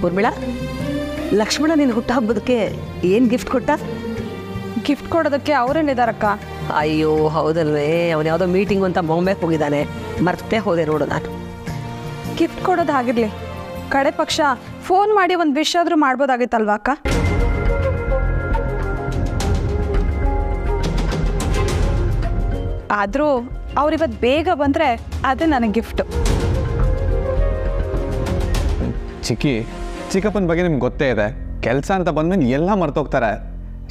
ಊರ್ಮಿಳಾ, ಲಕ್ಷ್ಮಣ ನಿನ್ನ ಹುಟ್ಟು ಹಬ್ಬದಕ್ಕೆ ಏನು ಗಿಫ್ಟ್ ಕೊಟ್ಟ? ಗಿಫ್ಟ್ ಕೊಡೋದಕ್ಕೆ ಅವರೇನಿದಾರಕ್ಕ? ಅಯ್ಯೋ ಹೌದಲ್ವೇ, ಅವನು ಯಾವುದೋ ಮೀಟಿಂಗ್ ಅಂತ ಬಾಂಬೆಗೆ ಹೋಗಿದ್ದಾನೆ, ಮರ್ತೇ ಹೋದೆ ನೋಡು ನಾನು. ಗಿಫ್ಟ್ ಕೊಡೋದು ಆಗಿರಲಿ, ಕಡೆ ಪಕ್ಷ ಫೋನ್ ಮಾಡಿ ಒಂದು ವಿಶ್ ಆದರೂ ಮಾಡ್ಬೋದಾಗಿತ್ತಲ್ವಾ ಅಕ್ಕ? ಆದರೂ ಅವ್ರಿವತ್ತು ಬೇಗ ಬಂದರೆ ಅದೇ ನನಗೆ ಗಿಫ್ಟು. ಚಿಕ್ಕಪ್ಪನ ಬಗ್ಗೆ ನಿಮ್ಗೆ ಗೊತ್ತೇ ಇದೆ, ಕೆಲಸ ಅಂತ ಬಂದ್ಮೇಲೆ ಎಲ್ಲ ಮರ್ತೋಗ್ತಾರೆ.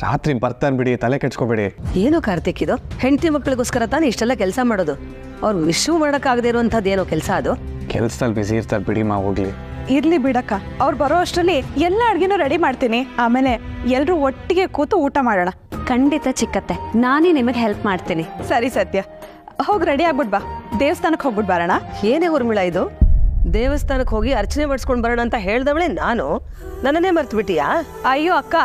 ರಾತ್ರಿ ಬರ್ತಾನೆ ಬಿಡಿ, ತಲೆ ಕೆಡ್ಸ್ಕೊಬೇಡಿ. ಏನೋ ಕಾರ್ತಿಕ್, ಇದು ಹೆಂಡತಿ ಮಕ್ಕಳಿಗೋಸ್ಕರ ತಾನೇ ಇಷ್ಟೆಲ್ಲ ಕೆಲಸ ಮಾಡೋದು. ಅವ್ರು ವಿಶ್ವ ಮಾಡೋಕ್ಕಾಗದೇ ಇರುವಂಥದ್ದು ಏನೋ ಕೆಲಸ ಅದು. ಕೆಲ್ಸದಲ್ಲಿ ಬಿಸಿ ಇರ್ತಾರೆ ಬಿಡಿ ಮಾ, ಹೋಗ್ಲಿ. ಇರ್ಲಿ ಬಿಡಕ್ಕ, ಅವ್ರು ಬರೋ ಅಷ್ಟರಲ್ಲಿ ಎಲ್ಲ ಅಡುಗೆನೂ ರೆಡಿ ಮಾಡ್ತೀನಿ. ಆಮೇಲೆ ಎಲ್ಲರೂ ಒಟ್ಟಿಗೆ ಕೂತು ಊಟ ಮಾಡೋಣ. ಖಂಡಿತ ಚಿಕ್ಕತ್ತೆ, ನಾನೇ ನಿಮಗೆ ಹೆಲ್ಪ್ ಮಾಡ್ತೀನಿ. ಸರಿ ಸತ್ಯ, ಹೋಗಿ ರೆಡಿ ಆಗ್ಬಿಟ್ ಬಾ, ದೇವಸ್ಥಾನಕ್ಕೆ ಹೋಗ್ಬಿಟ್ಟು ಬರೋಣ. ಏನೇ ಊರ್ಮಿಳಾ ಇದು? ದೇವಸ್ಥಾನಕ್ಕೆ ಹೋಗಿ ಅರ್ಚನೆ ಮಾಡಿಸ್ಕೊಂಡು ಬರೋಣ ಅಂತ ಹೇಳ್ದವಳೆ ನಾನು, ನನ್ನನ್ನೇ ಮರ್ತು ಬಿಟ್ಟಿಯಾ? ಅಯ್ಯೋ ಅಕ್ಕ,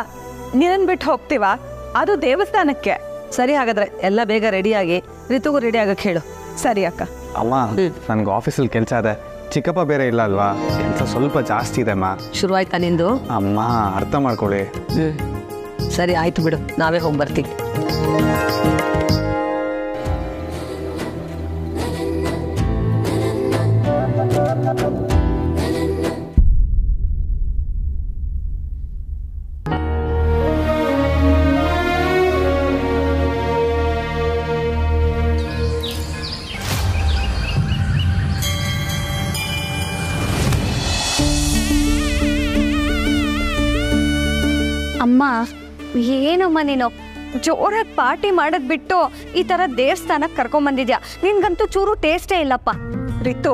ನಿನ್ನನ್ನು ಬಿಟ್ಟು ಹೋಗ್ತೀವಾ? ಅದು ದೇವಸ್ಥಾನಕ್ಕೆ. ಸರಿ, ಹಾಗಾದ್ರೆ ಎಲ್ಲ ಬೇಗ ರೆಡಿಯಾಗಿ ರಿತುಗೂ ರೆಡಿ ಆಗಕ್ಕೆ ಹೇಳು. ಸರಿ ಅಕ್ಕ. ಅಮ್ಮ, ನನ್ಗೆ ಆಫೀಸಲ್ಲಿ ಕೆಲಸ ಇದೆ, ಚಿಕ್ಕಪ್ಪ ಬೇರೆ ಇಲ್ಲ ಅಲ್ವಾ, ಕೆಲಸ ಸ್ವಲ್ಪ ಜಾಸ್ತಿ ಇದೆ ಅಮ್ಮ. ಶುರುವಾಯ್ತಾ ನಿಂದು? ಅಮ್ಮ ಅರ್ಥ ಮಾಡ್ಕೊಳ್ಳಿ. ಸರಿ ಆಯ್ತು ಬಿಡು, ನಾವೇ ಹೋಗಿ ಬರ್ತೀವಿ. ಅಮ್ಮ, ಏನಮ್ಮ ನೀನು ಜೋರಾಗಿ ಪಾರ್ಟಿ ಮಾಡೋದ್ ಬಿಟ್ಟು ಈ ತರ ದೇವಸ್ಥಾನಕ್ಕೆ ಕರ್ಕೊಂಬಂದಿದ್ಯಾ? ನಿನ್ಗಂತೂ ಚೂರು ಟೇಸ್ಟೇ ಇಲ್ಲಪ್ಪ. ರಿತು,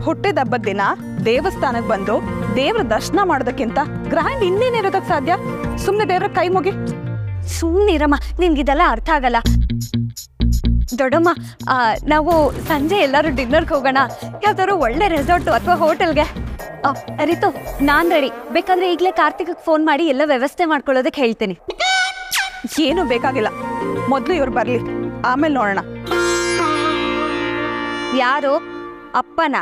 ಹುಟ್ಟಿದ ಹಬ್ಬದ ದಿನ ದೇವಸ್ಥಾನಕ್ಕೆ ಬಂದು ದೇವ್ರ ದರ್ಶನ ಮಾಡೋದಕ್ಕಿಂತ ಗ್ರ್ಯಾಂಡ್ ಇನ್ನೇನಿರೋದಕ್ಕೆ ಸಾಧ್ಯ? ಸುಮ್ಮನೆ ದೇವ್ರ ಕೈ ಮುಗಿ. ಸುಮ್ಮನಿರಮ್ಮ, ನಿನ್ಗಿದೆಲ್ಲ ಅರ್ಥ ಆಗಲ್ಲ. ದೊಡ್ಡಮ್ಮ, ನಾವು ಸಂಜೆ ಎಲ್ಲರೂ ಡಿನ್ನರ್ಗೆ ಹೋಗೋಣ, ಯಾವ್ದಾದ್ರು ಒಳ್ಳೆ ರೆಸಾರ್ಟು ಅಥವಾ ಹೋಟೆಲ್ಗೆ. ರಿತು, ನಾನ್ ರೆಡಿ. ಬೇಕಾದ್ರೆ ಈಗಲೇ ಕಾರ್ತಿಕ್ಗೆ ಫೋನ್ ಮಾಡಿ ಎಲ್ಲ ವ್ಯವಸ್ಥೆ ಮಾಡ್ಕೊಳ್ಳೋದಕ್ಕೆ ಹೇಳ್ತೀನಿ. ಏನು ಬೇಕಾಗಿಲ್ಲ, ಮೊದಲು ಇವ್ರು ಬರಲಿ, ಆಮೇಲೆ ನೋಡೋಣ. ಯಾರು? ಅಪ್ಪನ?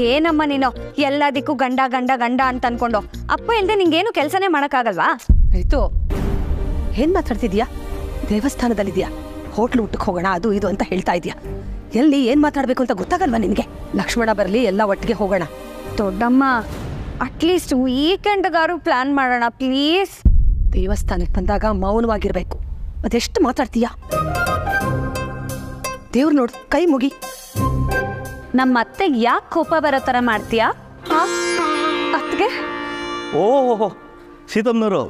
ಏನಮ್ಮ ನೀನು ಎಲ್ಲದಕ್ಕೂ ಗಂಡ ಗಂಡ ಗಂಡ ಅಂತ ಅನ್ಕೊಂಡು ಅಪ್ಪ ಇಲ್ದೆ ನಿಂಗೇನು ಕೆಲಸನೇ ಮಾಡೋಕ್ಕಾಗಲ್ವಾ? ಆಯ್ತು, ಏನ್ ಮಾತಾಡ್ತಿದ್ಯಾ? ದೇವಸ್ಥಾನದಲ್ಲಿದ್ಯಾ, ಹೋಟ್ಲು ಊಟಕ್ಕೆ ಹೋಗೋಣ ಅದು ಇದು ಅಂತ ಹೇಳ್ತಾ ಇದೀಯಾ. ಎಲ್ಲಿ ಏನ್ ಮಾತಾಡ್ಬೇಕು ಅಂತ ಗೊತ್ತಾಗಲ್ವಾ ನಿನ್ಗೆ? ಲಕ್ಷ್ಮಣ ಬರಲಿ, ಎಲ್ಲ ಒಟ್ಟಿಗೆ ಹೋಗೋಣ. ದೊಡ್ಡಮ್ಮ, ಅಟ್ಲೀಸ್ಟ್ ವೀಕೆಂಡ್ಗಾರು ಪ್ಲಾನ್ ಮಾಡೋಣ ಪ್ಲೀಸ್. ದೇವಸ್ಥಾನಕ್ಕೆ ಬಂದಾಗ ಮೌನವಾಗಿರ್ಬೇಕು. ಅದೆಷ್ಟು ಮಾತಾಡ್ತೀಯಾ? ದೇವ್ರು ನೋಡು, ಕೈ ಮುಗಿ. ನಮ್ಮ ಅತ್ತೆಗೆ ಯಾಕೆ ಕೋಪ ಬರೋ ಥರ ಮಾಡ್ತೀಯಾ? ಅತ್ಗೆ? ಓಹೋ, ಸೀತಮ್ಮನವರು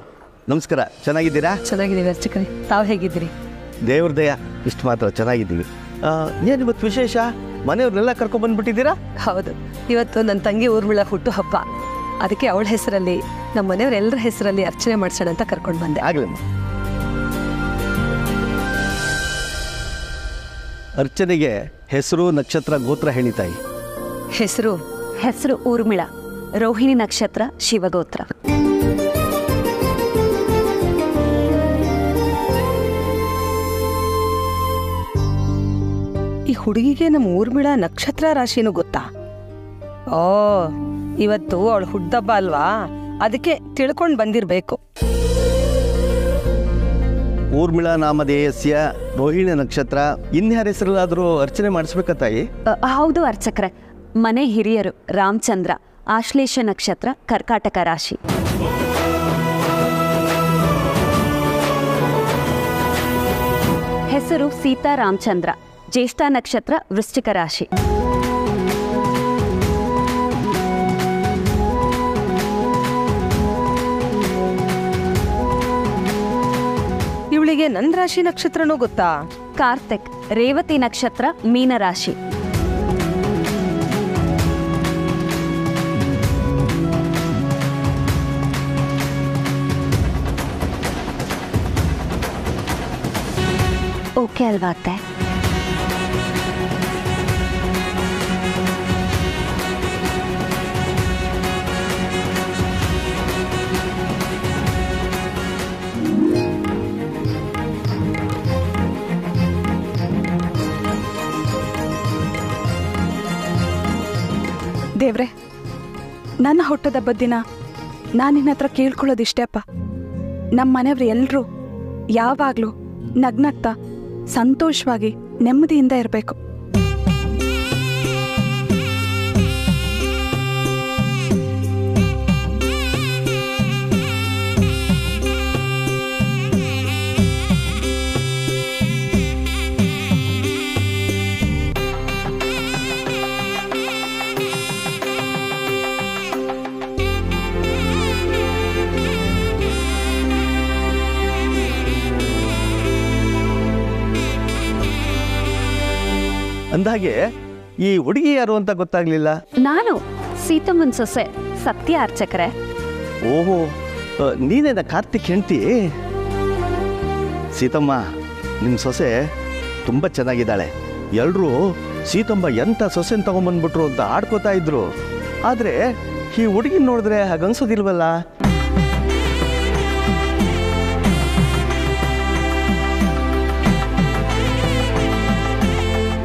ನಮಸ್ಕಾರ, ಚೆನ್ನಾಗಿದ್ದೀರಾ? ಚೆನ್ನಾಗಿದ್ದೀವಿ ಅರ್ಚಕರೇ, ತಾವು ಹೇಗಿದ್ದೀರಿ? ದೇವ್ರ ದಯ, ಇಷ್ಟು ಮಾತ್ರ ಚೆನ್ನಾಗಿದ್ದೀವಿ. ಏನು ಇವತ್ತು ವಿಶೇಷ? ಮನೆಯವ್ರನ್ನೆಲ್ಲ ಕರ್ಕೊಂಡ್ಬಂದ್ಬಿಟ್ಟಿದ್ದೀರಾ? ಹೌದು, ಇವತ್ತು ನನ್ನ ತಂಗಿ ಊರ್ಮಿಳ ಹುಟ್ಟು ಹಬ್ಬ, ಅದಕ್ಕೆ ಅವಳ ಹೆಸರಲ್ಲಿ ನಮ್ಮ ಮನೆಯವರೆಲ್ಲರ ಹೆಸರಲ್ಲಿ ಅರ್ಚನೆ ಮಾಡ್ಸೋಣ ಅಂತ ಕರ್ಕೊಂಡು ಬಂದೆ. ಆಗ್ಲಮ್ಮ. ಅರ್ಚನೆಗೆ ಹೆಸರು, ನಕ್ಷತ್ರ, ಗೋತ್ರ ಹೇಳಿ ತಾಯಿ. ಹೆಸರು ಊರ್ಮಿಳ, ರೋಹಿಣಿ ನಕ್ಷತ್ರ, ಶಿವಗೋತ್ರ. ಈ ಹುಡುಗಿಗೆ ನಮ್ಮ ಊರ್ಮಿಳ ನಕ್ಷತ್ರ ರಾಶಿನೂ ಗೊತ್ತಾ? ಓ, ಇವತ್ತು ಅವಳು ಹುಟ್ಟಬ್ಬ ಅಲ್ವಾ, ಅದಕ್ಕೆ ತಿಳ್ಕೊಂಡು ಬಂದಿರಬೇಕು. ಊರ್ಮಿಳಾ ನಾಮಧೇಯಸ್ಯ, ರೋಹಿಣಿ ನಕ್ಷತ್ರ, ಇನ್ಯಾರ ಹೆಸರಲ್ಲಾದರೂ ಅರ್ಚನೆ ಮಾಡಿಸ್ಬೇಕಾ ತಾಯಿ? ಹೌದು ಅರ್ಚಕ್ರೆ, ಮನೆ ಹಿರಿಯರು ರಾಮಚಂದ್ರ, ಆಶ್ಲೇಷ ನಕ್ಷತ್ರ, ಕರ್ಕಾಟಕ ರಾಶಿ. ಹೆಸರು ಸೀತಾ ರಾಮಚಂದ್ರ, ಜ್ಯೇಷ್ಠ ನಕ್ಷತ್ರ, ವೃಶ್ಚಿಕ ರಾಶಿ. ಇವಳಿಗೆ ನನ್ನ ರಾಶಿ ನಕ್ಷತ್ರನೂ ಗೊತ್ತಾ? ಕಾರ್ತಿಕ್, ರೇವತಿ ನಕ್ಷತ್ರ, ಮೀನ ರಾಶಿ. ಓಕೆ ಅಲ್ವಾ ಅತ್ತೆ? ದೇವ್ರೆ, ನನ್ನ ಹುಟ್ಟದ ಹಬ್ಬದ ದಿನ ನಾನು ನಿನ್ನ ಹತ್ರ ಕೇಳ್ಕೊಳ್ಳೋದಿಷ್ಟೇ ಅಪ್ಪ. ನಮ್ಮ ಮನೆಯವ್ರು ಎಲ್ಲರೂ ಯಾವಾಗಲೂ ನಗ್ನಗ್ತಾ ಸಂತೋಷವಾಗಿ ನೆಮ್ಮದಿಯಿಂದ ಇರಬೇಕು. ಅಂದಾಗೆ ಈ ಹುಡುಗಿ ಯಾರು ಅಂತ ಗೊತ್ತಾಗ್ಲಿಲ್ಲ. ನಾನು ಸೀತಮ್ಮನ ಸೊಸೆ ಸತ್ಯ ಅರ್ಚಕರೇ. ಓಹೋ, ನೀನೇನ ಕಾರ್ತಿಕ್ ಹೆಂಡ್ತಿ? ಸೀತಮ್ಮ, ನಿಮ್ಮ ಸೊಸೆ ತುಂಬ ಚೆನ್ನಾಗಿದ್ದಾಳೆ. ಎಲ್ಲರೂ ಸೀತಮ್ಮ ಎಂಥ ಸೊಸೆನ ತಗೊಂಬಂದ್ಬಿಟ್ರು ಅಂತ ಆಡ್ಕೋತಾ ಇದ್ರು. ಆದರೆ ಈ ಹುಡುಗಿನ ನೋಡಿದ್ರೆ ಹಾಗನ್ಸೋದಿಲ್ವಲ್ಲ?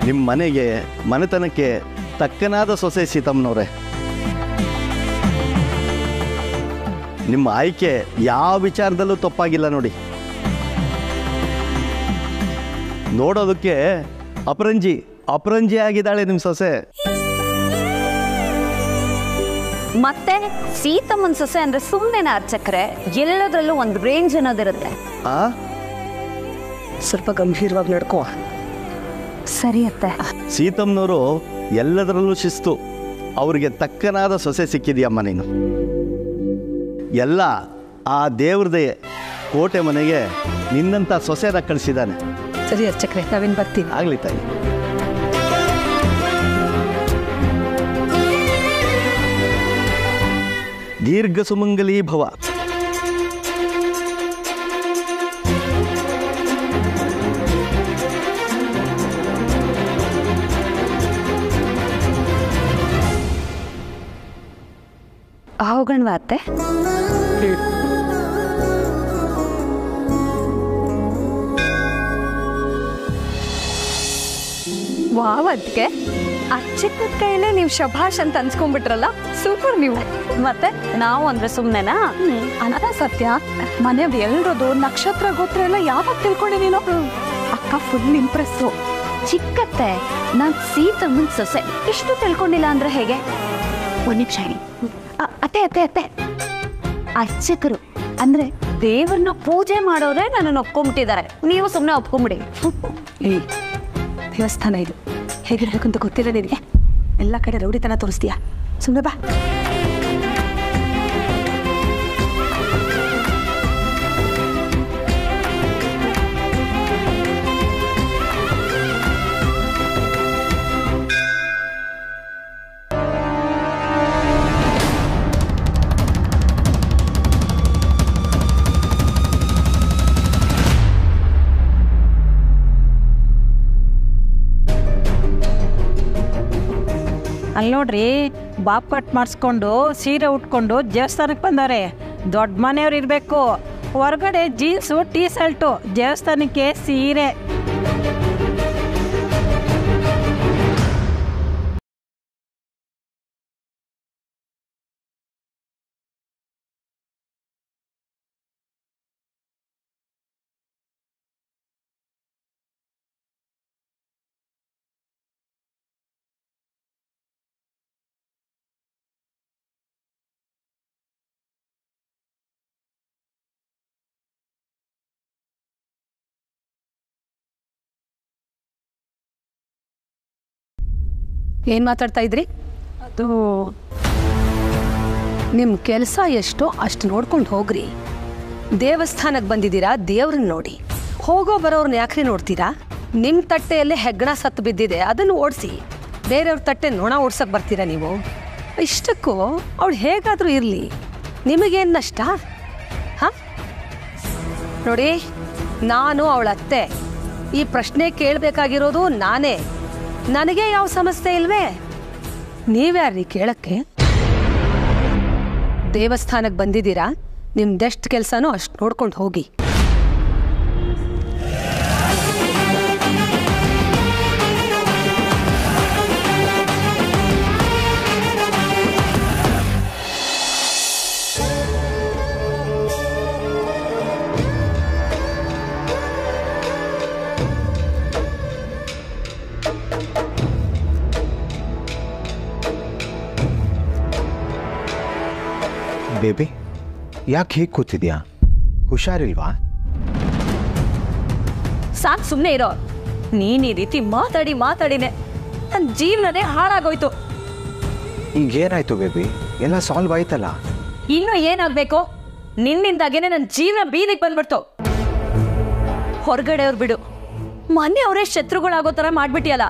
ನಿಮ್ಮ ಮನೆಗೆ ಮನೆತನಕ್ಕೆ ತಕ್ಕನಾದ ಸೊಸೆ ಸೀತಮ್ಮನವ್ರೆ. ನಿಮ್ಮ ಆಯ್ಕೆ ಯಾವ ವಿಚಾರದಲ್ಲೂ ತಪ್ಪಾಗಿಲ್ಲ ನೋಡಿ. ನೋಡೋದಕ್ಕೆ ಅಪರಂಜಿ ಆಗಿದ್ದಾಳೆ ನಿಮ್ಮ ಸೊಸೆ. ಮತ್ತೆ ಸೀತಮ್ಮನ ಸೊಸೆ ಅಂದ್ರೆ ಸುಮ್ಮನೆ ಅರ್ಚಕರೇ, ಎಲ್ಲದರಲ್ಲೂ ಒಂದು ರೇಂಜ್ ಅನ್ನೋದಿರುತ್ತೆ. ಸ್ವಲ್ಪ ಗಂಭೀರವಾಗಿ ನಡ್ಕೋ. ಸರಿ ಅತ್ತೆ. ಸೀತಮ್ಮನವರು ಎಲ್ಲದರಲ್ಲೂ ಶಿಸ್ತು. ಅವ್ರಿಗೆ ತಕ್ಕನಾದ ಸೊಸೆ ಸಿಕ್ಕಿದ್ಯಮ್ಮ ನೀನು. ಎಲ್ಲ ಆ ದೇವ್ರದೇ ಕೋಟೆ ಮನೆಗೆ ನಿನ್ನಂಥ ಸೊಸೆನ ಕಳಿಸಿದ್ದಾನೆ. ಸರಿ ಅರ್ಚಕ್ರೆ, ನಾವೇನು ಬರ್ತೀವಿ. ಆಗಲಿ ತಾಯಿ. ದೀರ್ಘ ಸುಮಂಗಲೀ ಭವ. ಹೋಗಣ್ವಾ ಅತ್ತೆ? ವಾವ್, ಅದಕ್ಕೆ ಅರ್ಚಕದ ಕೈಲೇ ನೀವು ಶಭಾಷ್ ಅಂತ ಅನ್ಸ್ಕೊಂಡ್ಬಿಟ್ರಲ್ಲ, ಸೂಪರ್ ನೀವು. ಮತ್ತೆ ನಾವು ಅಂದ್ರೆ ಸುಮ್ಮನೆನಾ? ಅನದ ಸತ್ಯ, ಮನೆಯವ್ರು ಎಲ್ರದು ನಕ್ಷತ್ರ ಗೋತ್ರ ಎಲ್ಲ ಯಾವಾಗ ತಿಳ್ಕೊಂಡೆ ನೀನು? ಅಕ್ಕ ಫುಲ್ ಇಂಪ್ರೆಸ್ಸು. ಚಿಕ್ಕತ್ತೆ, ನಾನು ಸೀತಮ್ಮನ ಸೊಸೆ ಇಷ್ಟು ತಿಳ್ಕೊಂಡಿಲ್ಲ ಅಂದ್ರೆ ಹೇಗೆ? ಒಂದು ನಿಮಿಷ ಹೇಳಿ. ಅತ್ತೆ ಅತ್ತೆ ಅತ್ತೆ, ಅರ್ಚಕರು ಅಂದ್ರೆ ದೇವ್ರನ್ನ ಪೂಜೆ ಮಾಡೋರೇ ನನ್ನನ್ನು ಒಪ್ಕೊಂಡ್ಬಿಟ್ಟಿದ್ದಾರೆ. ನೀವು ಸುಮ್ಮನೆ ಒಪ್ಕೊಂಬಿಡಿ. ಏಯ್, ದೇವಸ್ಥಾನ ಇದು, ಹೇಗಿರ್ಬೇಕು ಅಂತ ಗೊತ್ತಿಲ್ಲ ನಿನಗೆ? ಎಲ್ಲ ಕಡೆ ರೌಡಿತನ ತೋರಿಸ್ತೀಯಾ? ಸುಮ್ಮನೆ ಬಾ. ಅಲ್ಲಿ ನೋಡ್ರಿ, ಬಾಪ್ ಕಟ್ ಮಾಡಿಸ್ಕೊಂಡು ಸೀರೆ ಉಟ್ಕೊಂಡು ದೇವಸ್ಥಾನಕ್ಕೆ ಬಂದವ್ರೆ. ದೊಡ್ಡ ಮನೆಯವ್ರು ಇರಬೇಕು. ಹೊರಗಡೆ ಜೀನ್ಸು ಟೀ ಶರ್ಟು, ದೇವಸ್ಥಾನಕ್ಕೆ ಸೀರೆ. ಏನು ಮಾತಾಡ್ತಾ ಇದ್ರಿ? ಅದು ನಿಮ್ಮ ಕೆಲಸ ಎಷ್ಟೋ ಅಷ್ಟು ನೋಡ್ಕೊಂಡು ಹೋಗ್ರಿ. ದೇವಸ್ಥಾನಕ್ಕೆ ಬಂದಿದ್ದೀರಾ, ದೇವ್ರನ್ನ ನೋಡಿ. ಹೋಗೋ ಬರೋರ್ನ ಯಾಕ್ರಿ ನೋಡ್ತೀರಾ? ನಿಮ್ಮ ತಟ್ಟೆಯಲ್ಲೇ ಹೆಗ್ಗಣ ಸತ್ತು ಬಿದ್ದಿದೆ, ಅದನ್ನು ಓಡಿಸಿ. ಬೇರೆಯವ್ರ ತಟ್ಟೆ ನೊಣ ಓಡ್ಸಕ್ಕೆ ಬರ್ತೀರಾ ನೀವು? ಇಷ್ಟಕ್ಕೂ ಅವಳು ಹೇಗಾದರೂ ಇರಲಿ, ನಿಮಗೇನು ನಷ್ಟ? ಹಾಂ ನೋಡಿ, ನಾನು ಅವಳ ಅತ್ತೆ. ಈ ಪ್ರಶ್ನೆ ಕೇಳಬೇಕಾಗಿರೋದು ನಾನೇ. ನನಗೆ ಯಾವ ಸಮಸ್ಯೆ ಇಲ್ವೇ? ನೀವ್ಯಾರೀ ಕೇಳಕ್ಕೆ? ದೇವಸ್ಥಾನಕ್ಕೆ ಬಂದಿದ್ದೀರಾ, ನಿಮ್ದೆಷ್ಟು ಕೆಲಸನೋ ಅಷ್ಟು ನೋಡ್ಕೊಂಡು ಹೋಗಿ. ಬೇಬಿ ಯಾಕೆ ಹೀಗೆ ಕೂತಿದ್ಯಾ? ಹುಷಾರಿಲ್ವಾ? ಸಾಕು ಸುಮ್ಮನೆ ಇರೋ. ನೀನ್ ಈ ರೀತಿ ಮಾತಾಡಿನೇ ನನ್ನ ಜೀವನನೇ ಹಾಳಾಗೋಯ್ತು. ಈಗೇನಾಯ್ತು ಬೇಬಿ? ಎಲ್ಲ ಸಾಲ್ವ್ ಆಯ್ತಲ್ಲ. ಇನ್ನು ಏನಾಗ್ಬೇಕು? ನಿನ್ನಿಂದಾಗೇನೆ ನನ್ನ ಜೀವನ ಬೀದಿಗೆ ಬಂದ್ಬಿಡ್ತು. ಹೊರಗಡೆ ಅವ್ರು ಬಿಡು, ಮನೆಯವರೇ ಶತ್ರುಗಳಾಗೋ ಥರ ಮಾಡ್ಬಿಟ್ಟಿಯಲ್ಲ.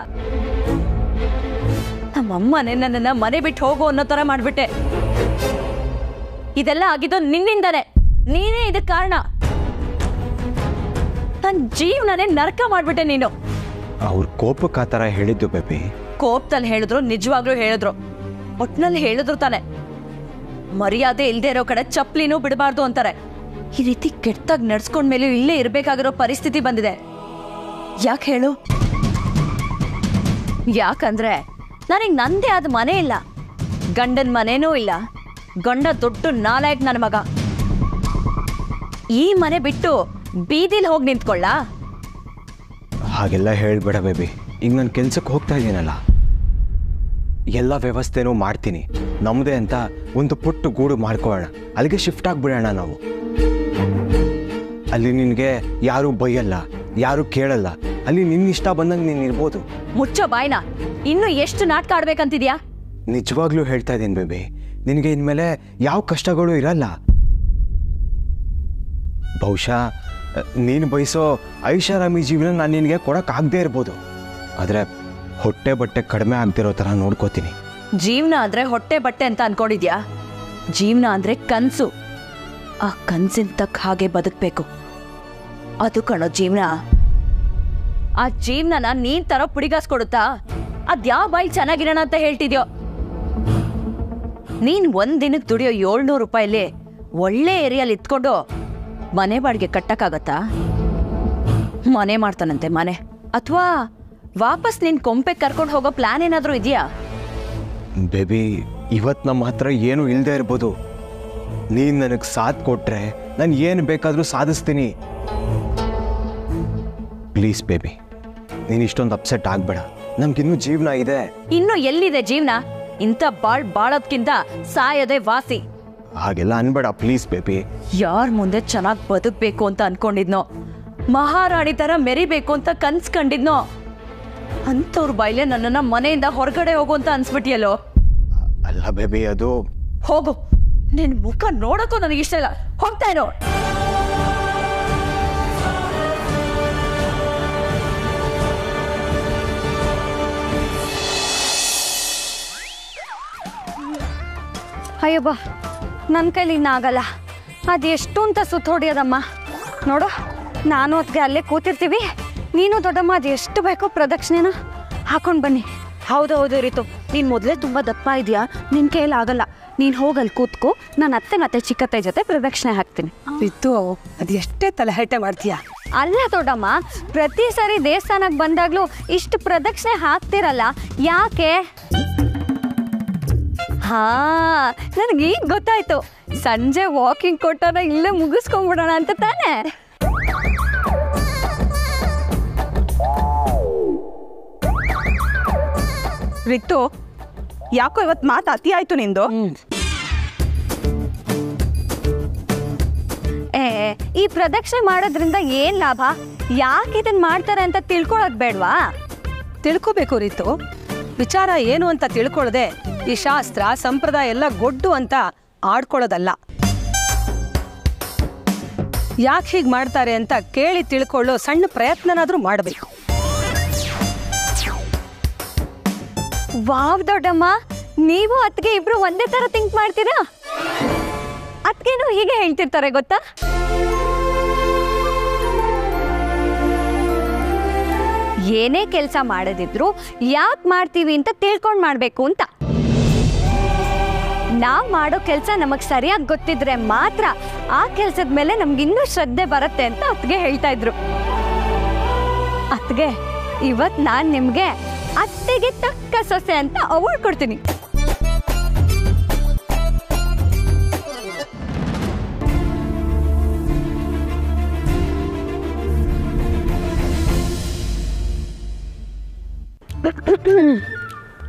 ನಮ್ಮಮ್ಮನೇ ನನ್ನನ್ನು ಮನೆ ಬಿಟ್ಟು ಹೋಗು ಅನ್ನೋ ಥರ ಮಾಡ್ಬಿಟ್ಟೆ. ಇದೆಲ್ಲ ಆಗಿದ್ದು ನಿನ್ನಿಂದಾನೆ. ನೀನೇ ಇದಕ್ಕೆ ಕಾರಣ. ನನ್ನ ಜೀವನನೇ ನರಕ ಮಾಡ್ಬಿಟ್ಟೆ ನೀನು. ಅವ್ರ ಕೋಪಕ್ಕೆ ಆ ಥರ ಹೇಳಿದ್ದು ಬೇಬಿ. ಕೋಪದಲ್ಲಿ ಹೇಳಿದ್ರು, ನಿಜವಾಗ್ಲೂ ಹೇಳಿದ್ರು, ಒಟ್ನಲ್ಲಿ ಹೇಳಿದ್ರು ತಾನೆ. ಮರ್ಯಾದೆ ಇಲ್ಲದೆ ಇರೋ ಕಡೆ ಚಪ್ಲಿನೂ ಬಿಡಬಾರ್ದು ಅಂತಾರೆ. ಈ ರೀತಿ ಕೆಟ್ಟಾಗಿ ನಡ್ಸ್ಕೊಂಡ್ಮೇಲೆ ಇಲ್ಲೇ ಇರ್ಬೇಕಾಗಿರೋ ಪರಿಸ್ಥಿತಿ ಬಂದಿದೆ. ಯಾಕೆ ಹೇಳು? ಯಾಕಂದ್ರೆ ನನಗೆ ನಂದೇ ಆದ ಮನೆ ಇಲ್ಲ, ಗಂಡನ ಮನೆನೂ ಇಲ್ಲ. ಗಂಡ ದೊಡ್ಡ ನಾಲಾಯಕ್ ನನ್ನ ಮಗ. ಈ ಮನೆ ಬಿಟ್ಟು ಬೀದಿಲಿ ಹೋಗಿ ನಿಂತ್ಕೊಳ್ಳ? ಹಾಗೆಲ್ಲ ಹೇಳ್ಬೇಡ ಬೇಬಿ. ಈಗ ನಾನು ಕೆಲ್ಸಕ್ಕೆ ಹೋಗ್ತಾ ಇದ್ದೀನಲ್ಲ, ಎಲ್ಲ ವ್ಯವಸ್ಥೆನೂ ಮಾಡ್ತೀನಿ. ನಮ್ಮದೇ ಅಂತ ಒಂದು ಪುಟ್ಟ ಗೂಡು ಮಾಡ್ಕೊಳ್ಳೋಣ, ಅಲ್ಲಿಗೆ ಶಿಫ್ಟ್ ಆಗಿಬಿಡೋಣ ನಾವು. ಅಲ್ಲಿ ನಿನಗೆ ಯಾರೂ ಬೈಯಲ್ಲ, ಯಾರೂ ಕೇಳಲ್ಲ. ಅಲ್ಲಿ ನಿನ್ನ ಇಷ್ಟ ಬಂದಂಗೆ ನೀನು ಇರ್ಬೋದು. ಮುಚ್ಚೋ ಬಾಯ್ನ. ಇನ್ನು ಎಷ್ಟು ನಾಟಕ ಆಡ್ಬೇಕಂತಿದ್ಯಾ? ನಿಜವಾಗ್ಲೂ ಹೇಳ್ತಾ ಇದ್ದೀನಿ ಬೇಬಿ, ನಿನಗೆ ಇನ್ಮೇಲೆ ಯಾವ ಕಷ್ಟಗಳು ಇರಲ್ಲ. ಬಹುಶಃ ನೀನು ಬಯಸೋ ಐಷಾರಾಮಿ ಜೀವನ ನಾನು ನಿನಗೆ ಕೊಡೋಕ್ಕಾಗದೇ ಇರ್ಬೋದು, ಆದರೆ ಹೊಟ್ಟೆ ಬಟ್ಟೆ ಕಡಿಮೆ ಆಗದಿರೋ ಥರ ನೋಡ್ಕೋತೀನಿ. ಜೀವನ ಅಂದ್ರೆ ಹೊಟ್ಟೆ ಬಟ್ಟೆ ಅಂತ ಅನ್ಕೊಂಡಿದ್ಯಾ? ಜೀವನ ಅಂದ್ರೆ ಕನ್ಸು. ಆ ಕನ್ಸಿನ ತಕ್ಕ ಹಾಗೆ ಬದುಕಬೇಕು, ಅದು ಕಣೋ ಜೀವನ. ಆ ಜೀವನನ ನೀನ್ ತರ ಪುಡಿಗಾಸ್ಕೊಡುತ್ತಾ? ಅದ್ಯಾವ ಬಾಯಿ ಚೆನ್ನಾಗಿರೋಣ ಅಂತ ಹೇಳ್ತಿದ್ಯೋ? ನೀನ್ ಒಂದಿನಕ್ಕೆ ದುಡಿಯೋ 700 ರೂಪಾಯಿಲಿ ಒಳ್ಳೆ ಏರಿಯಲ್ಲಿ ಇತ್ಕೊಂಡು ಮನೆ ಬಾಡಿಗೆ ಕಟ್ಟಕ್ಕಾಗತ್ತಾ? ಮನೆ ಮಾಡ್ತಾನಂತೆ ಮನೆ. ಅಥವಾ ವಾಪಸ್ ನಿನ್ ಕೊಂಪೆ ಕರ್ಕೊಂಡು ಹೋಗೋ ಪ್ಲಾನ್ ಏನಾದರೂ ಇದೆಯಾ? ಬೇಬಿ, ಇವತ್ತು ನಮ್ಮ ಹತ್ರ ಏನೂ ಇಲ್ಲದೆ ಇರ್ಬೋದು. ನೀನು ನನಗೆ ಸಾಥ್ ಕೊಟ್ರೆ ನಾನು ಏನು ಬೇಕಾದರೂ ಸಾಧಿಸ್ತೀನಿ. ಪ್ಲೀಸ್ ಬೇಬಿ, ನೀನು ಇಷ್ಟೊಂದು ಅಪ್ಸೆಟ್ ಆಗಬೇಡ. ನಮ್ಗಿನ್ನೂ ಜೀವನ ಇದೆ. ಇನ್ನು ಎಲ್ಲಿದೆ ಜೀವನ? ಇಂಥ ಬಾಳೋದ್ಕಿಂತ ಸಾಯೋದೇ ವಾಸಿ. ಹಾಗೆಲ್ಲ ಅನ್ಬೇಡ ಪ್ಲೀಸ್ ಬೇಬಿ. ಯಾರ ಮುಂದೆ ಚೆನ್ನಾಗಿ ಬದುಕಬೇಕು ಅಂತ ಅನ್ಕೊಂಡಿದ್ನೋ, ಮಹಾರಾಣಿ ತರ ಮೆರಿಬೇಕು ಅಂತ ಕನ್ಸ್ಕೊಂಡಿದ್ನೋ, ಅಂಥವ್ರ ಬಾಯ್ಲೆ ನನ್ನನ್ನ ಮನೆಯಿಂದ ಹೊರಗಡೆ ಹೋಗು ಅಂತ ಅನ್ಸ್ಬಿಟ್ಟಿಯಲ್ಲೋ? ಅಲ್ಲ ಬೇಬಿ, ಅದು ಹೋಗು. ನಿನ್ ಮುಖ ನೋಡಕ್ಕೂ ನನಗೆ ಇಷ್ಟ ಇಲ್ಲ. ಹೋಗ್ತಾ ಇರೋ. ಅಯ್ಯೋ ಬಾ, ನನ್ನ ಕೈಲಿ ಇನ್ನಾಗಲ್ಲ. ಅದೆಷ್ಟು ಅಂತ ಸುತ್ತ ಹೊಡಿಯೋದಮ್ಮ. ನೋಡು, ನಾನು ಅದಕ್ಕೆ ಅಲ್ಲೇ ಕೂತಿರ್ತೀವಿ, ನೀನು ದೊಡ್ಡಮ್ಮ ಅದು ಎಷ್ಟು ಬೇಕೋ ಪ್ರದಕ್ಷಿಣೆನ ಹಾಕೊಂಡು ಬನ್ನಿ. ಹೌದೌದು ರೀತು, ನೀನು ಮೊದಲೇ ತುಂಬ ದಪ್ಪ ಇದೆಯಾ, ನಿನ್ನ ಕೈಯಲ್ಲಿ ಆಗಲ್ಲ. ನೀನು ಹೋಗಲ್ಲಿ ಕೂತ್ಕೋ, ನಾನು ಅತ್ತೆ ಮತ್ತೆ ಚಿಕ್ಕತ್ತೆ ಜೊತೆ ಪ್ರದಕ್ಷಿಣೆ ಹಾಕ್ತೀನಿ. ಇತ್ತು ಅದು ಎಷ್ಟೇ ತಲೆಹರಟೆ ಮಾಡ್ತೀಯಾ? ಅಲ್ಲ ದೊಡ್ಡಮ್ಮ, ಪ್ರತಿ ಸಾರಿ ದೇವಸ್ಥಾನಕ್ಕೆ ಬಂದಾಗ್ಲೂ ಇಷ್ಟು ಪ್ರದಕ್ಷಿಣೆ ಹಾಕ್ತಿರಲ್ಲ, ಯಾಕೆ? ಹಾ, ನನಗೆ ಈಗ ಗೊತ್ತಾಯ್ತು. ಸಂಜೆ ವಾಕಿಂಗ್ ಕೊಟ್ಟಾರ ಇಲ್ಲೇ ಮುಗಿಸ್ಕೊಂಡ್ಬಿಡೋಣ ಅಂತ ತಾನೇ? ರಿತು, ಯಾಕೋ ಇವತ್ತು ಮಾತು ಅತಿ ಆಯ್ತು ನಿಂದು. ಈ ಪ್ರದಕ್ಷಿಣೆ ಮಾಡೋದ್ರಿಂದ ಏನ್ ಲಾಭ? ಯಾಕೆ ಇದನ್ನ ಮಾಡ್ತಾರೆ ಅಂತ ತಿಳ್ಕೊಳಕ್ ಬೇಡ್ವಾ? ತಿಳ್ಕೋಬೇಕು ರೀತು. ವಿಚಾರ ಏನು ಅಂತ ತಿಳ್ಕೊಳ್ಳದೆ ಈ ಶಾಸ್ತ್ರ ಸಂಪ್ರದಾಯ ಎಲ್ಲ ಗೊಡ್ಡು ಅಂತ ಆಡ್ಕೊಳ್ಳೋದಲ್ಲ. ಯಾಕೆ ಹೀಗೆ ಮಾಡ್ತಾರೆ ಅಂತ ಕೇಳಿ ತಿಳ್ಕೊಳ್ಳೋ ಸಣ್ಣ ಪ್ರಯತ್ನನಾದ್ರೂ ಮಾಡಬೇಕು. ವಾವ್ ದೊಡ್ಡಮ್ಮ, ನೀವು ಅತ್ಗೆ ಇಬ್ರು ಒಂದೇ ತರ ಥಿಂಕ್ ಮಾಡ್ತೀರಾ? ಅತ್ಗೆನೂ ಹೀಗೆ ಹೇಳ್ತಿರ್ತಾರೆ ಗೊತ್ತಾ? ಏನೇ ಕೆಲಸ ಮಾಡೋದಿದ್ರು ಯಾಕೆ ಮಾಡ್ತೀವಿ ಅಂತ ತಿಳ್ಕೊಂಡು ಮಾಡಬೇಕು ಅಂತ. ನಾವು ಮಾಡೋ ಕೆಲಸ ನಮಗೆ ಸರಿಯಾಗಿ ಗೊತ್ತಿದ್ರೆ ಮಾತ್ರ ಆ ಕೆಲಸದ ಮೇಲೆ ನಮ್ಗಿನ್ನೂ ಶ್ರದ್ಧೆ ಬರುತ್ತೆ ಅಂತ ಅತ್ಗೆ ಹೇಳ್ತಾ ಇದ್ರು. ಅತ್ಗೆ, ಇವತ್ತು ನಾನು ನಿಮಗೆ ಅತ್ತೆಗೆ ತಕ್ಕ ಸೊಸೆ ಅಂತ ಅವಾರ್ಡ್ ಕೊಡ್ತೀನಿ.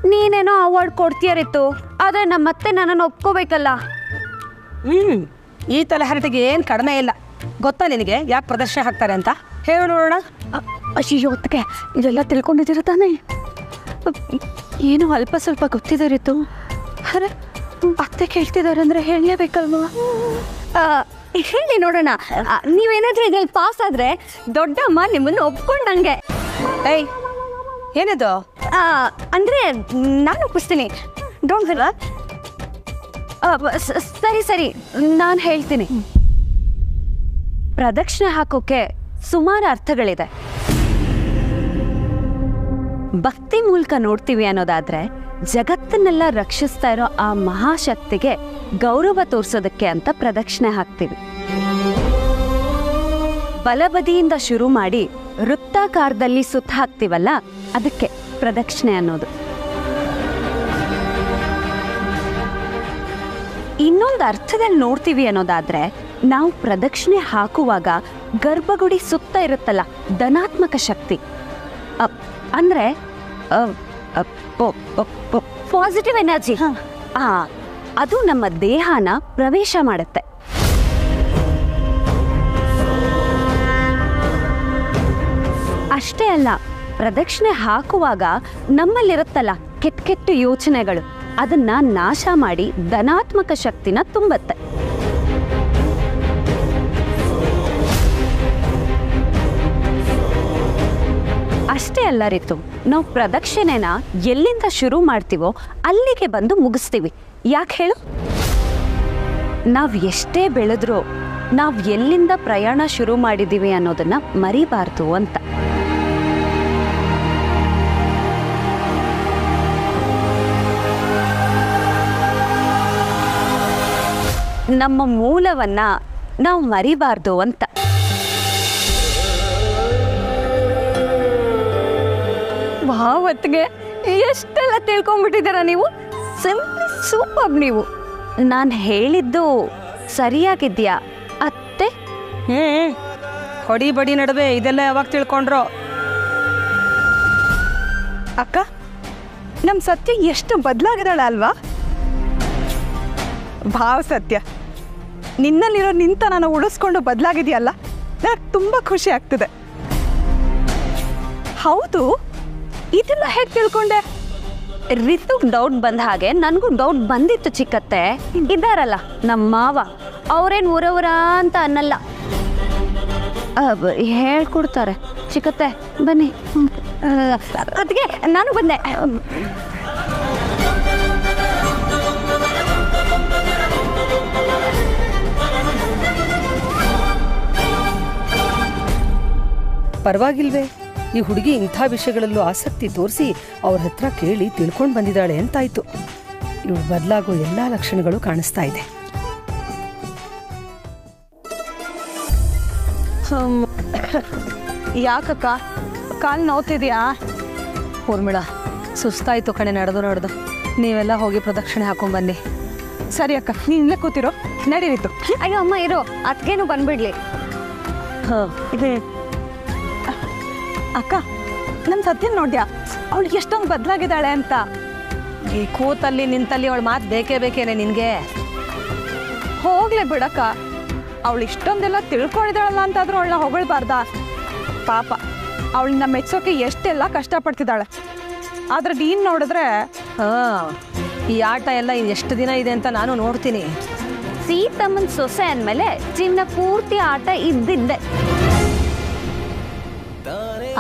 ನೀನೇನೋ ಅವಾರ್ಡ್ ಕೊಡ್ತೀಯರಿತ್ತು, ಆದರೆ ನಮ್ಮತ್ತೆ ನನ್ನನ್ನು ಒಪ್ಕೋಬೇಕಲ್ಲ. ಈ ತಲೆಹರಟೆಗೆ ಏನು ಕಡಿಮೆ ಇಲ್ಲ. ಗೊತ್ತಾ ನಿನಗೆ ಯಾಕೆ ಪ್ರದರ್ಶನ ಹಾಕ್ತಾರೆ ಅಂತ? ಹೇಳು ನೋಡೋಣ. ಅಯ್ಯೋ ಹೊತ್ತಿಗೆ ಇದೆಲ್ಲ ತಿಳ್ಕೊಂಡಿದ್ದೀರ ತಾನೇ? ಏನೋ ಅಲ್ಪ ಸ್ವಲ್ಪ ಗೊತ್ತಿದೆ ರೀತು. ಅರೆ ಅತ್ತೆ ಕೇಳ್ತಿದ್ದಾರೆ ಅಂದರೆ ಹೇಳಲೇಬೇಕಲ್ವಾ? ಹೇಳಿ ನೋಡೋಣ. ನೀವೇನಾದ್ರೂ ಇದ್ರಲ್ಲಿ ಪಾಸ್ ಆದರೆ ದೊಡ್ಡಮ್ಮ ನಿಮ್ಮನ್ನು ಒಪ್ಕೊಂಡಂಗೆ. ಏಯ್ ಏನಿದು? ಅಂದರೆ ನಾನು ಒಪ್ಪಿಸ್ತೀನಿ. Don't will. ಸರಿ ಸರಿ, ನಾನು ಹೇಳ್ತೀನಿ. ಪ್ರದಕ್ಷಿಣೆ ಹಾಕೋಕೆ ಸುಮಾರು ಅರ್ಥಗಳಿದೆ. ಭಕ್ತಿ ಮೂಲಕ ನೋಡ್ತೀವಿ ಅನ್ನೋದಾದ್ರೆ ಜಗತ್ತನ್ನೆಲ್ಲ ರಕ್ಷಿಸ್ತಾ ಇರೋ ಆ ಮಹಾಶಕ್ತಿಗೆ ಗೌರವ ತೋರಿಸೋದಕ್ಕೆ ಅಂತ ಪ್ರದಕ್ಷಿಣೆ ಹಾಕ್ತೀವಿ. ಬಲಬದಿಯಿಂದ ಶುರು ಮಾಡಿ ವೃತ್ತಾಕಾರದಲ್ಲಿ ಸುತ್ತ ಹಾಕ್ತೀವಲ್ಲ, ಅದಕ್ಕೆ ಪ್ರದಕ್ಷಿಣೆ ಅನ್ನೋದು. ಇನ್ನೊಂದು ಅರ್ಥದಲ್ಲಿ ನೋಡ್ತೀವಿ ಅನ್ನೋದಾದ್ರೆ ನಾವು ಪ್ರದಕ್ಷಿಣೆ ಹಾಕುವಾಗ ಗರ್ಭಗುಡಿ ಸುತ್ತ ಇರುತ್ತಲ್ಲ ಧನಾತ್ಮಕ ಶಕ್ತಿ, ಅಂದ್ರೆ ಪಾಸಿಟಿವ್ ಎನರ್ಜಿ, ಅದು ನಮ್ಮ ದೇಹನ ಪ್ರವೇಶ ಮಾಡುತ್ತೆ. ಅಷ್ಟೇ ಅಲ್ಲ, ಪ್ರದಕ್ಷಿಣೆ ಹಾಕುವಾಗ ನಮ್ಮಲ್ಲಿರುತ್ತಲ್ಲ ಕೆಟ್ಟ ಕೆಟ್ಟ ಯೋಚನೆಗಳು, ಅದನ್ನ ನಾಶ ಮಾಡಿ ಧನಾತ್ಮಕ ಶಕ್ತಿನ ತುಂಬತ್ತೆ. ಅಷ್ಟೇ ಅಲ್ಲ ರೀತು, ನಾವು ಪ್ರದಕ್ಷಿಣೆನ ಎಲ್ಲಿಂದ ಶುರು ಮಾಡ್ತೀವೋ ಅಲ್ಲಿಗೆ ಬಂದು ಮುಗಿಸ್ತೀವಿ. ಯಾಕೆ ಹೇಳು? ನಾವು ಎಷ್ಟೇ ಬೆಳೆದ್ರೂ ನಾವು ಎಲ್ಲಿಂದ ಪ್ರಯಾಣ ಶುರು ಮಾಡಿದ್ದೀವಿ ಅನ್ನೋದನ್ನ ಮರಿಬಾರ್ದು ಅಂತ. ನಮ್ಮ ಮೂಲವನ್ನ ನಾವು ಮರಿಬಾರ್ದು ಅಂತ. ಭಾವತ್ಗೆ ಎಷ್ಟೆಲ್ಲ ತಿಳ್ಕೊಂಡ್ಬಿಟ್ಟಿದ್ದೀರ ನೀವು. ಸಿಂಪ್ಲಿ ಸೂಪರ್ ನೀವು. ನಾನು ಹೇಳಿದ್ದು ಸರಿಯಾಗಿದ್ಯಾ ಅತ್ತೆ? ಹೊಡಿ ಬಡಿ ನಡುವೆ ಇದೆಲ್ಲ ಯಾವಾಗ ತಿಳ್ಕೊಂಡ್ರೋ? ಅಕ್ಕ, ನಮ್ಮ ಸತ್ಯ ಎಷ್ಟು ಬದಲಾಗಿದ್ದಾಳೆ ಅಲ್ವಾ? ಭಾವ ಸತ್ಯ, ನಿನ್ನಲ್ಲಿರೋ ನಿಂತ ನಾನು ಉಳಿಸ್ಕೊಂಡು ಬದಲಾಗಿದೆಯಲ್ಲ, ನನಗೆ ತುಂಬ ಖುಷಿ ಆಗ್ತಿದೆ. ಹೌದು, ಇದೆಲ್ಲ ಹೇಗೆ ತಿಳ್ಕೊಂಡೆ? ರಿತು ಡೌಟ್ ಬಂದ ಹಾಗೆ ನನಗೂ ಡೌಟ್ ಬಂದಿತ್ತು ಚಿಕ್ಕತ್ತೆ. ಇದ್ದಾರಲ್ಲ ನಮ್ಮ ಮಾವ, ಅವ್ರೇನು ಊರವರ ಅಂತ ಅನ್ನಲ್ಲ, ಹೇಳ್ಕೊಡ್ತಾರೆ. ಚಿಕ್ಕತ್ತೆ ಬನ್ನಿ. ಅದಕ್ಕೆ ನಾನು ಬಂದೆ. ಪರವಾಗಿಲ್ವೇ, ಈ ಹುಡುಗಿ ಇಂಥ ವಿಷಯಗಳಲ್ಲೂ ಆಸಕ್ತಿ ತೋರಿಸಿ ಅವ್ರ ಹತ್ರ ಕೇಳಿ ತಿಳ್ಕೊಂಡು ಬಂದಿದ್ದಾಳೆ ಅಂತಾಯ್ತು. ಇವಳು ಬದಲಾಗೋ ಎಲ್ಲ ಲಕ್ಷಣಗಳು ಕಾಣಿಸ್ತಾ ಇದೆ. ಯಾಕಕ್ಕ, ಕಾಲು ನೋವ್ತಿದ್ಯಾ? ಊರ್ಮಿಳ, ಸುಸ್ತಾಯ್ತು ಕಣೆ ನಡೆದು. ನೀವೆಲ್ಲ ಹೋಗಿ ಪ್ರದಕ್ಷಿಣೆ ಹಾಕೊಂಡ್ಬನ್ನಿ. ಸರಿ ಅಕ್ಕ, ನೀನು ಇಲ್ಲೇ ಕೂತಿರೋ, ನಡೀರಿತು. ಅಯ್ಯೋ ಅಮ್ಮ ಇರೋ, ಅದ್ಗೇನು ಬಂದ್ಬಿಡ್ಲಿ. ಅಕ್ಕ, ನಮ್ಮ ಸತ್ಯ ನೋಡ್ಯಾ, ಅವಳು ಎಷ್ಟೊಂದು ಬದಲಾಗಿದ್ದಾಳೆ ಅಂತ. ಈ ಕೂತಲ್ಲಿ ನಿಂತಲ್ಲಿ ಅವಳ ಮಾತು ಬೇಕೇನೆ ನಿನಗೆ. ಹೋಗ್ಲೇ ಬಿಡಕ್ಕ, ಅವಳು ಇಷ್ಟೊಂದೆಲ್ಲ ತಿಳ್ಕೊಂಡಿದ್ದಾಳಲ್ಲ ಅಂತಾದ್ರೂ ಅವಳನ್ನ ಹೊಗಳ್ಬಾರ್ದಾ? ಪಾಪ, ಅವಳನ್ನ ಮೆಚ್ಚೋಕೆ ಎಷ್ಟೆಲ್ಲ ಕಷ್ಟಪಡ್ತಿದ್ದಾಳೆ. ಆದ್ರೆ ನೀನು ನೋಡಿದ್ರೆ ಈ ಆಟ ಎಲ್ಲ ಎಷ್ಟು ದಿನ ಇದೆ ಅಂತ ನಾನು ನೋಡ್ತೀನಿ. ಸೀತಮ್ಮನ ಸೊಸೆ ಅಂದಮೇಲೆ ಜೀವನ ಪೂರ್ತಿ ಆಟ ಇದ್ದಿದ್ದೆ.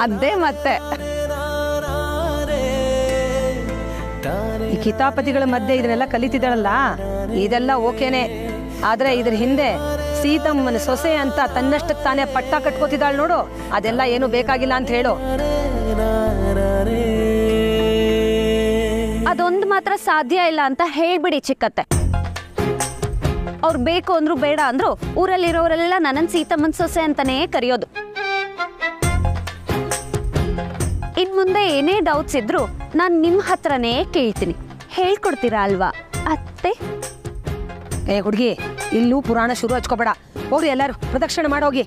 ಅದೇ ಮತ್ತೆ ಈ ಕಿತಾಪತಿಗಳ ಮಧ್ಯೆ ಇದನ್ನೆಲ್ಲ ಕಲಿತಿದ್ದಾಳಲ್ಲ, ಇದೆಲ್ಲ ಓಕೆನೆ. ಆದ್ರೆ ಇದ್ರ ಹಿಂದೆ ಸೀತಮ್ಮನ ಸೊಸೆ ಅಂತ ತನ್ನಷ್ಟಕ್ಕೆ ತಾನೇ ಪಟ್ಟ ಕಟ್ಕೋತಿದ್ದಾಳೆ ನೋಡು, ಅದೆಲ್ಲ ಏನು ಬೇಕಾಗಿಲ್ಲ ಅಂತ ಹೇಳು. ಅದೊಂದು ಮಾತ್ರ ಸಾಧ್ಯ ಇಲ್ಲ ಅಂತ ಹೇಳ್ಬಿಡಿ ಚಿಕ್ಕತ್ತೆ. ಅವ್ರು ಬೇಕು ಅಂದ್ರು ಬೇಡ ಅಂದ್ರು ಊರಲ್ಲಿರೋರೆಲ್ಲ ನನ್ನನ್ ಸೀತಮ್ಮನ ಸೊಸೆ ಅಂತಾನೇ ಕರೆಯೋದು. ಇನ್ ಮುಂದೆ ಏನೇ ಡೌಟ್ಸ್ ಇದ್ರು ನಾನು ನಿಮ್ಮ ಹತ್ರನೇ ಕೇಳ್ತೀನಿ, ಹೇಳ್ಕೊಡ್ತೀರಾ ಅಲ್ವಾ ಅತ್ತೆ? ಏ ಹುಡುಗಿ, ಇಲ್ಲೂ ಪುರಾಣ ಶುರು ಹಚ್ಕೋಬೇಡ. ಹೋಗಿ ಎಲ್ಲರೂ ಪ್ರದಕ್ಷಿಣೆ ಮಾಡೋಗಿ.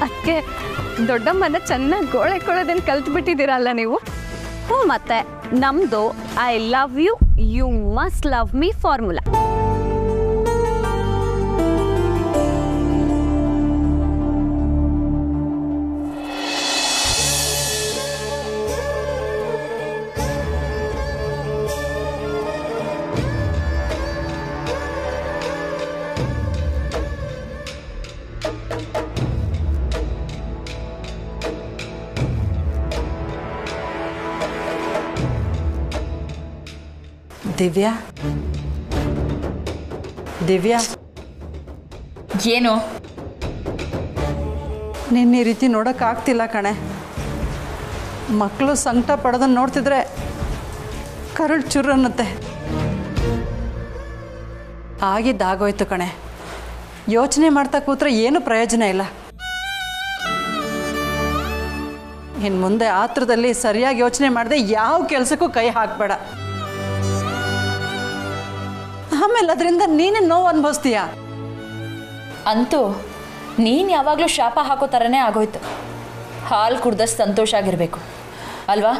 ಅದಕ್ಕೆ ದೊಡ್ಡಮ್ಮನ ಚೆನ್ನಾಗಿ ಗೋಳೆ ಕೊಡೋದನ್ನ ಕಲ್ತು ಬಿಟ್ಟಿದ್ದೀರಲ್ಲ ನೀವು. ಹ್ಞೂ, ಮತ್ತೆ ನಮ್ದು I love you you must love me formula. Divya Divya ಏನು ನಿನ್ನ ಈ ರೀತಿ ನೋಡೋಕ್ಕಾಗ್ತಿಲ್ಲ ಕಣೆ. ಮಕ್ಕಳು ಸಂಕಟ ಪಡೋದನ್ನು ನೋಡ್ತಿದ್ರೆ ಕರಳು ಚುರು ಅನ್ನುತ್ತೆ. ಆಗಿದ್ದಾಗೋಯ್ತು ಕಣೆ. ಯೋಚನೆ ಮಾಡ್ತಾ ಕೂತ್ರೆ ಏನು ಪ್ರಯೋಜನ ಇಲ್ಲ. ಇನ್ನು ಮುಂದೆ ಆತ್ರದಲ್ಲಿ ಸರಿಯಾಗಿ ಯೋಚನೆ ಮಾಡದೆ ಯಾವ ಕೆಲಸಕ್ಕೂ ಕೈ ಹಾಕಬೇಡ. ಆಮೇಲೆ ಅದರಿಂದ ನೀನೇ ನೋವು ಅನುಭವಿಸ್ತೀಯ. ಅಂತೂ ನೀನು ಯಾವಾಗಲೂ ಶಾಪ ಹಾಕೋ ಥರನೇ ಆಗೋಯ್ತು. ಹಾಲು ಕುಡ್ದಷ್ಟು ಸಂತೋಷ ಆಗಿರಬೇಕು ಅಲ್ವಾ?